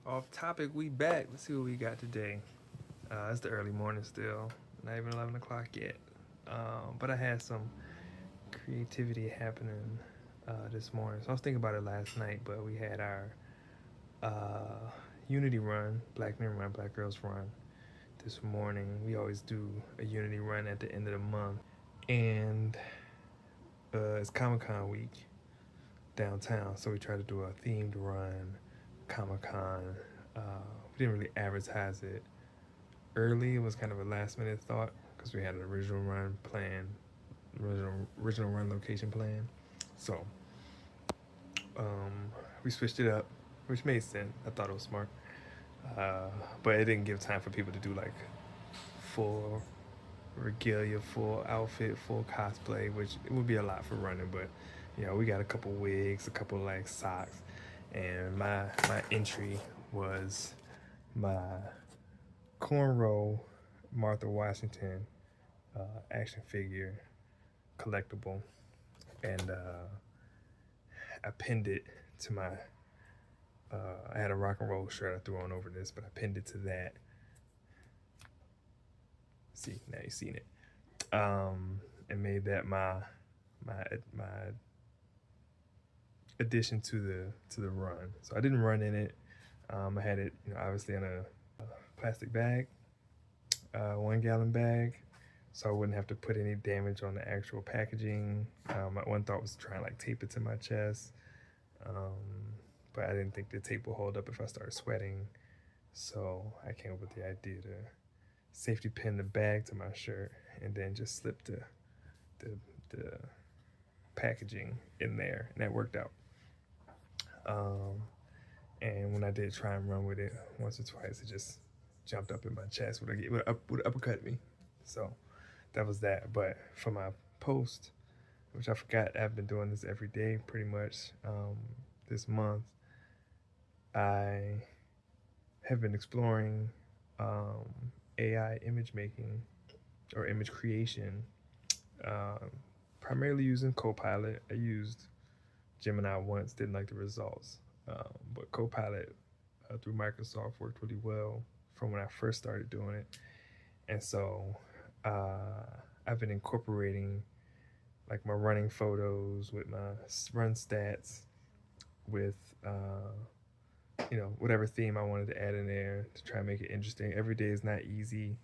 Off topic, we back. Let's see what we got today. It's the early morning still, not even 11 o'clock yet. But I had some creativity happening this morning. So I was thinking about it last night, but we had our Unity run, Black Men Run, Black Girls Run this morning. We always do a Unity run at the end of the month. And it's Comic Con week downtown, so we tried to do a themed run, Comic Con. We didn't really advertise it early. It was kind of a last minute thought because we had an original run plan, original run location plan. So um, we switched it up, which made sense. I thought it was smart, uh, but it didn't give time for people to do like full regalia, full outfit, full cosplay, which it would be a lot for running. But we got a couple wigs, a couple like socks, and my entry was my cornrow Martha Washington action figure collectible, and I pinned it to my. I had a rock and roll shirt I threw on over this, but I pinned it to that. See, now you've seen it. And made that my addition to the run. So I didn't run in it. I had it, obviously in a plastic bag, 1 gallon bag, so I wouldn't have to put any damage on the actual packaging. My one thought was to try and like tape it to my chest, but I didn't think the tape would hold up if I started sweating. So I came up with the idea to safety pin the bag to my shirt and then just slip the, the packaging in there, and that worked out. Um, and when I did try and run with it once or twice, it just jumped up in my chest, would uppercut me. So that was that. But for my post, which I forgot, I've been doing this every day pretty much this month. I have been exploring um, AI image making or image creation, um, primarily using Copilot. I used Gemini once, didn't like the results, but Copilot through Microsoft worked really well from when I first started doing it. And so I've been incorporating like my running photos with my run stats with whatever theme I wanted to add in there to try and make it interesting. Every day is not easy.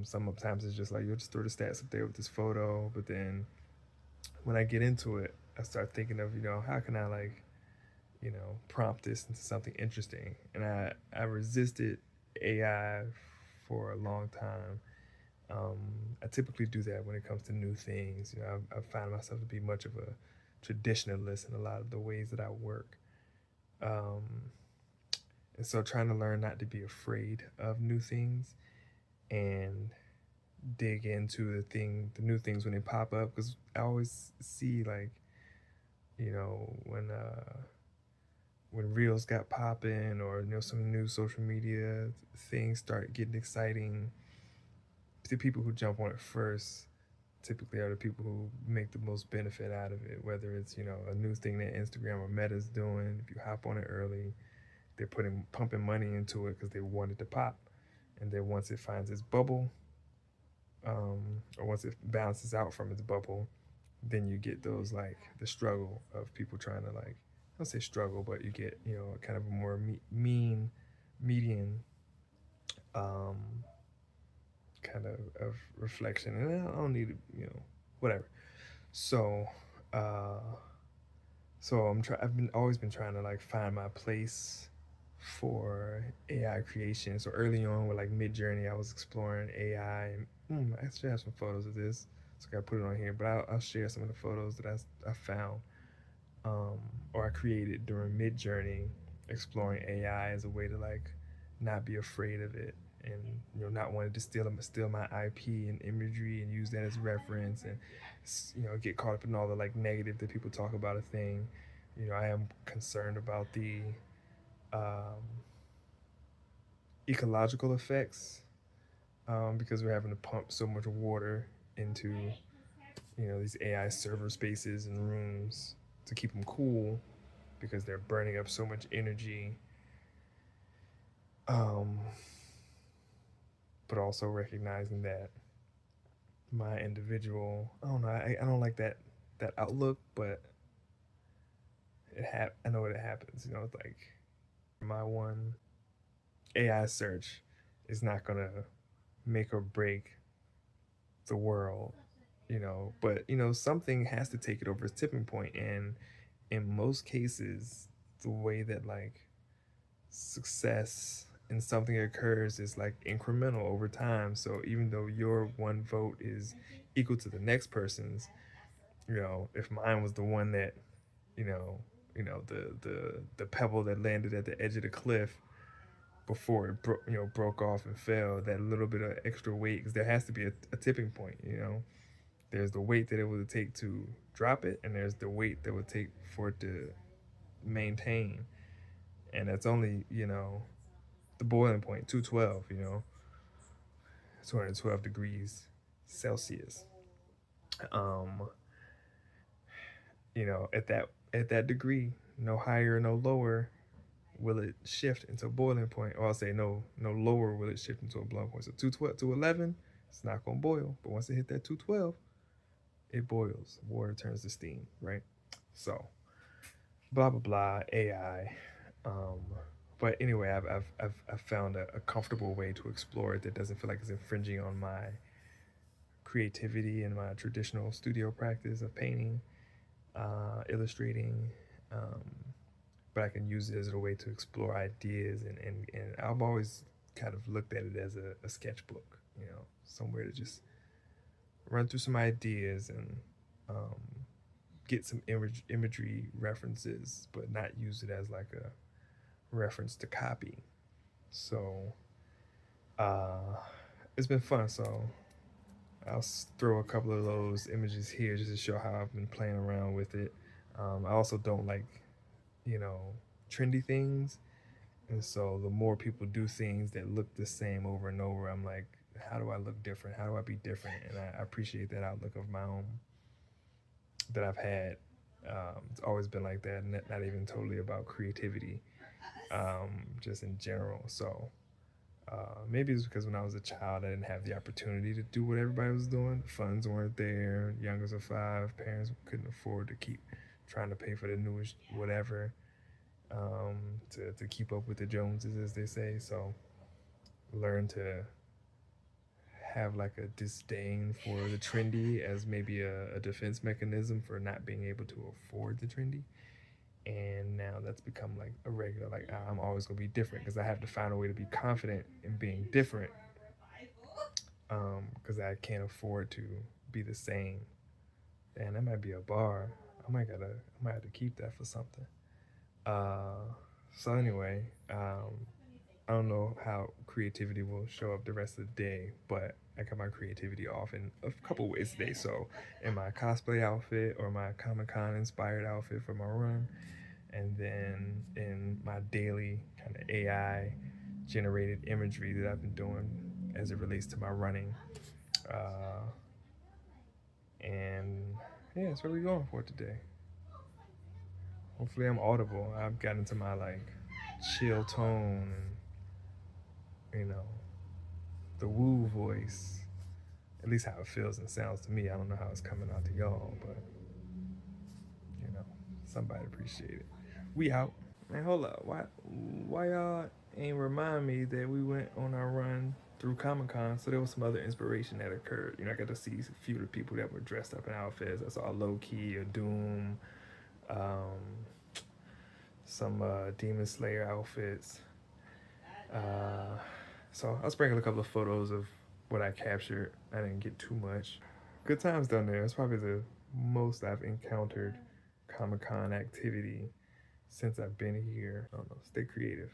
Sometimes it's just like you'll just throw the stats up there with this photo, but then when I get into it, I start thinking of how can I like prompt this into something interesting. And I resisted AI for a long time. I typically do that when it comes to new things. I find myself to be much of a traditionalist in a lot of the ways that I work. Um, and so trying to learn not to be afraid of new things and dig into the new things when they pop up, because I always see like when reels got popping, or some new social media things start getting exciting, the people who jump on it first typically are the people who make the most benefit out of it, whether it's a new thing that Instagram or Meta's doing. If you hop on it early, they're pumping money into it because they want it to pop, and then once it finds its bubble, or once it bounces out from its bubble, then you get those like the struggle of people trying to like, I don't say struggle, but you get kind of a more mean median um, kind of reflection, and I don't need whatever. So uh, I've been always been trying to like find my place for AI creation. So early on with like Mid Journey, I was exploring AI, and I actually have some photos of this, so I gotta put it on here. But I'll share some of the photos that I found, or I created during Mid Journey, exploring AI as a way to like not be afraid of it, and not wanting to steal my IP and imagery and use that as reference, and get caught up in all the like negative that people talk about a thing. I am concerned about the um, ecological effects, because we're having to pump so much water into these AI server spaces and rooms to keep them cool, because they're burning up so much energy Um, but also recognizing that my individual, I don't know, I don't like that outlook, but I know it happens. It's like my one AI search is not gonna make or break the world, but something has to take it over its tipping point, and in most cases, the way that like success in something occurs is like incremental over time. So even though your one vote is equal to the next person's, if mine was the one that, you know, the pebble that landed at the edge of the cliff before it broke off and fell, that little bit of extra weight, because there has to be a tipping point. There's the weight that it would take to drop it, and there's the weight that would take for it to maintain, and that's only the boiling point, 212, 212 degrees Celsius. Um, at that degree, no higher, no lower will it shift into a boiling point. Or I'll say no lower will it shift into a boiling point. So 212 to 11, it's not gonna boil. But once it hit that 212, it boils. Water turns to steam, right? So blah blah blah AI. Um, but anyway, I've found a comfortable way to explore it that doesn't feel like it's infringing on my creativity and my traditional studio practice of painting, illustrating. Um, but I can use it as a way to explore ideas, and I've always kind of looked at it as a sketchbook, somewhere to just run through some ideas and um, get some imagery references, but not use it as like a reference to copy. So uh, it's been fun. So I'll throw a couple of those images here just to show how I've been playing around with it. I also don't like, you know, trendy things. And so the more people do things that look the same over and over, I'm like, how do I look different? How do I be different? And I appreciate that outlook of my own that I've had. It's always been like that, not even totally about creativity, just in general. So maybe it's because when I was a child, I didn't have the opportunity to do what everybody was doing. The funds weren't there. Youngest of five, parents couldn't afford to keep trying to pay for the newest whatever, to keep up with the Joneses, as they say. So learn to have like a disdain for the trendy as maybe a defense mechanism for not being able to afford the trendy. And now that's become like a regular, like I'm always gonna be different because I have to find a way to be confident in being different, because I can't afford to be the same. And that might be a bar. I might have to keep that for something. Uh, so anyway, I don't know how creativity will show up the rest of the day, but I got my creativity off in a couple ways today. So in my cosplay outfit or my Comic Con inspired outfit for my run, and then in my daily kind of AI generated imagery that I've been doing as it relates to my running. Uh, and yeah, that's what we're going for today. Hopefully, I'm audible. I've gotten into my like chill tone and the woo voice. At least how it feels and sounds to me. I don't know how it's coming out to y'all, but you know, somebody appreciate it. We out. Man, hold up. Why y'all ain't remind me that we went on our run through Comic Con? So there was some other inspiration that occurred. I got to see a few of the people that were dressed up in outfits. I saw Low Key, a Doom, um, some Demon Slayer outfits. So I'll sprinkle a couple of photos of what I captured. I didn't get too much. Good times down there. It's probably the most I've encountered Comic Con activity since I've been here. I don't know. Stay creative.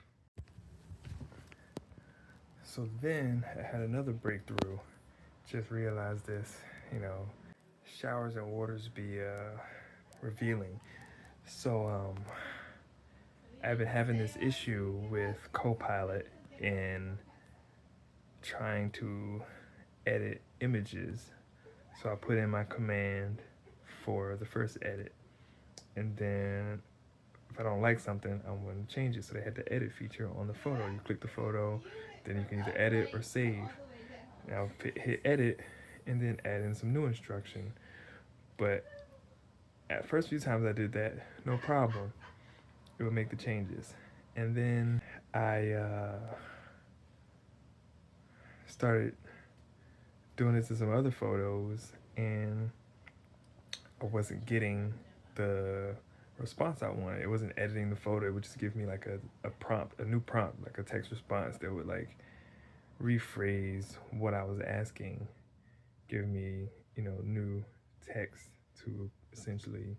So then I had another breakthrough. Just realized this, showers and waters be revealing. So I've been having this issue with Copilot in trying to edit images. So I put in my command for the first edit, and then if I don't like something, I'm going to change it. So they had the edit feature on the photo. You click the photo, then you can either edit or save. Now hit edit, and then add in some new instruction. But at first few times I did that, no problem. It would make the changes. And then I started doing this to some other photos, and I wasn't getting the response I wanted. It wasn't editing the photo. It would just give me like a prompt, a new prompt, like a text response that would like rephrase what I was asking, give me, new text to essentially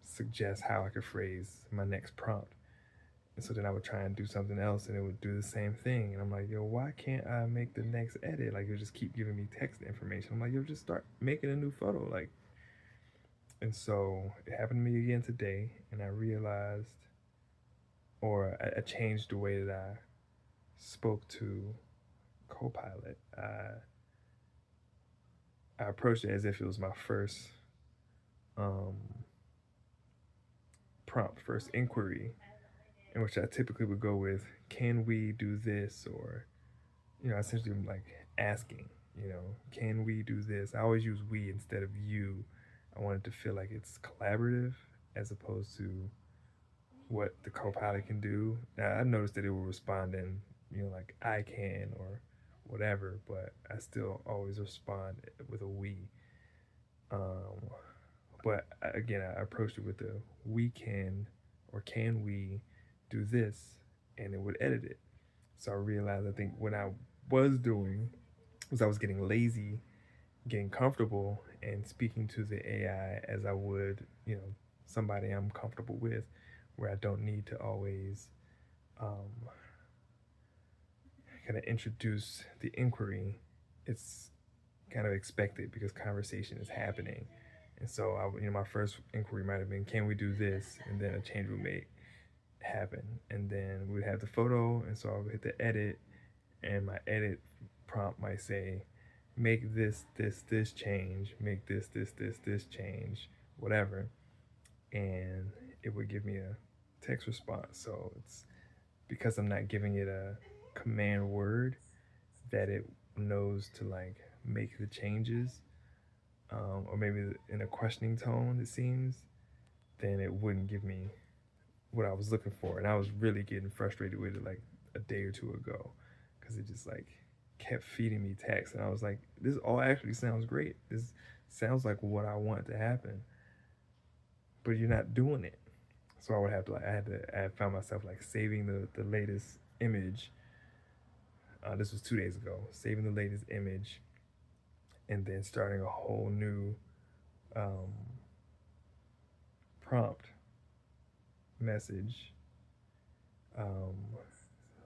suggest how I could phrase my next prompt. And so then I would try and do something else and it would do the same thing. And I'm like, yo, why can't I make the next edit? Like, you'll just keep giving me text information. I'm like, yo, just start making a new photo. Like, and so it happened to me again today. And I realized, or I changed the way that I spoke to Copilot. I approached it as if it was my first um, prompt, first inquiry, in which I typically would go with, can we do this? Or, essentially I'm like asking, can we do this? I always use we instead of you. I want it to feel like it's collaborative as opposed to what the co-pilot can do. Now, I noticed that it will respond in, like I can or whatever, but I still always respond with a we. But again, I approached it with the we can or can we do this, and it would edit it. So I realized, I think what I was doing was I was getting lazy, getting comfortable, and speaking to the AI as I would, somebody I'm comfortable with, where I don't need to always kind of introduce the inquiry. It's kind of expected because conversation is happening. And so my first inquiry might have been, can we do this? And then a change would make happen. And then we'd have the photo, and so I would hit the edit, and my edit prompt might say, make this change, make this change, whatever. And it would give me a text response. So it's because I'm not giving it a command word that it knows to like make the changes, or maybe in a questioning tone, it seems, then it wouldn't give me what I was looking for. And I was really getting frustrated with it like a day or two ago because it just like kept feeding me text. And I was like, this all actually sounds great. This sounds like what I want to happen, but you're not doing it. So I would have to I found myself like saving the latest image. This was 2 days ago, saving the latest image and then starting a whole new prompt message,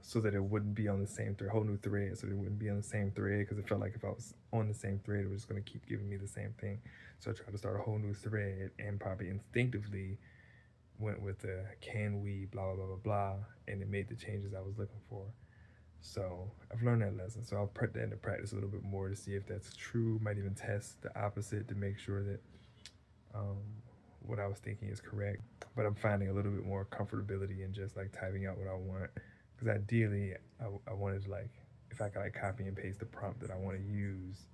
so that it wouldn't be on the same thread, whole new thread, so that it wouldn't be on the same thread, because it felt like if I was on the same thread, it was just going to keep giving me the same thing. So I tried to start a whole new thread and probably instinctively went with the can we blah blah blah blah blah, and it made the changes I was looking for. So I've learned that lesson. So I'll put that into practice a little bit more to see if that's true. Might even test the opposite to make sure that what I was thinking is correct. But I'm finding a little bit more comfortability in just like typing out what I want. Because ideally, I wanted to like, if I could like copy and paste the prompt that I want to use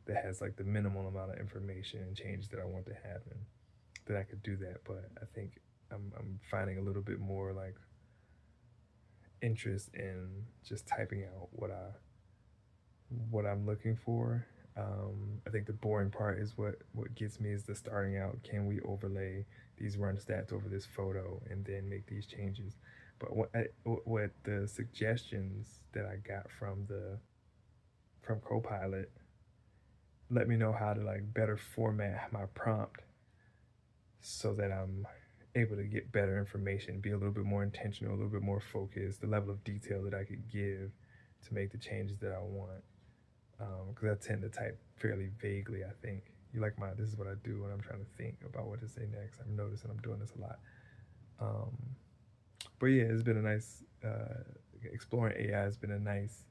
that has like the minimal amount of information and changes that I want to happen, then I could do that. But I think I'm finding a little bit more like interest in just typing out what I'm looking for. I think the boring part is what gets me is the starting out. Can we overlay these run stats over this photo and then make these changes? But what the suggestions that I got from Copilot let me know how to like better format my prompt so that I'm able to get better information, be a little bit more intentional, a little bit more focused, the level of detail that I could give to make the changes that I want. Because I tend to type fairly vaguely, I think. This is what I do when I'm trying to think about what to say next. I'm noticing I'm doing this a lot. But yeah, it's been a nice, exploring AI has been a nice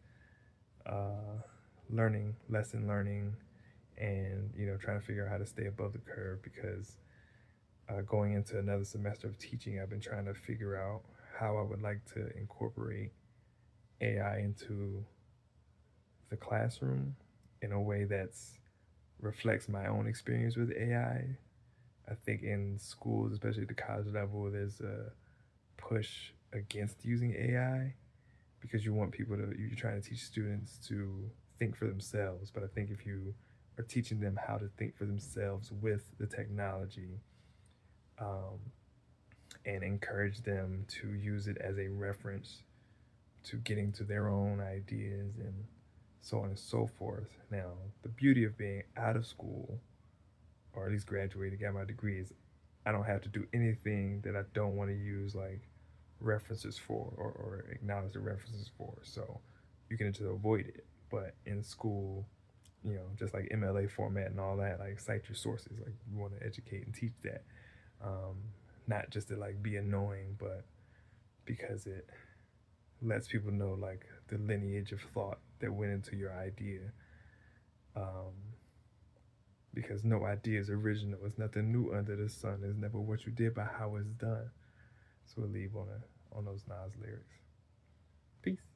lesson learning, and trying to figure out how to stay above the curve because going into another semester of teaching, I've been trying to figure out how I would like to incorporate AI into the classroom in a way that's reflects my own experience with AI. I think in schools, especially at the college level, there's a push against using AI because you're trying to teach students to think for themselves. But I think if you are teaching them how to think for themselves with the technology, um, and encourage them to use it as a reference to getting to their own ideas and so on and so forth. Now, the beauty of being out of school, or at least graduated, got my degree, is I don't have to do anything that I don't want to use like references for or acknowledge the references for. So you can just avoid it. But in school, just like MLA format and all that, like cite your sources. Like you want to educate and teach that, um, not just to like be annoying, but because it lets people know like the lineage of thought that went into your idea. Um, because no idea is original. It's nothing new under the sun. It's never what you did, but how it's done. So we'll leave on those Nas lyrics. Peace.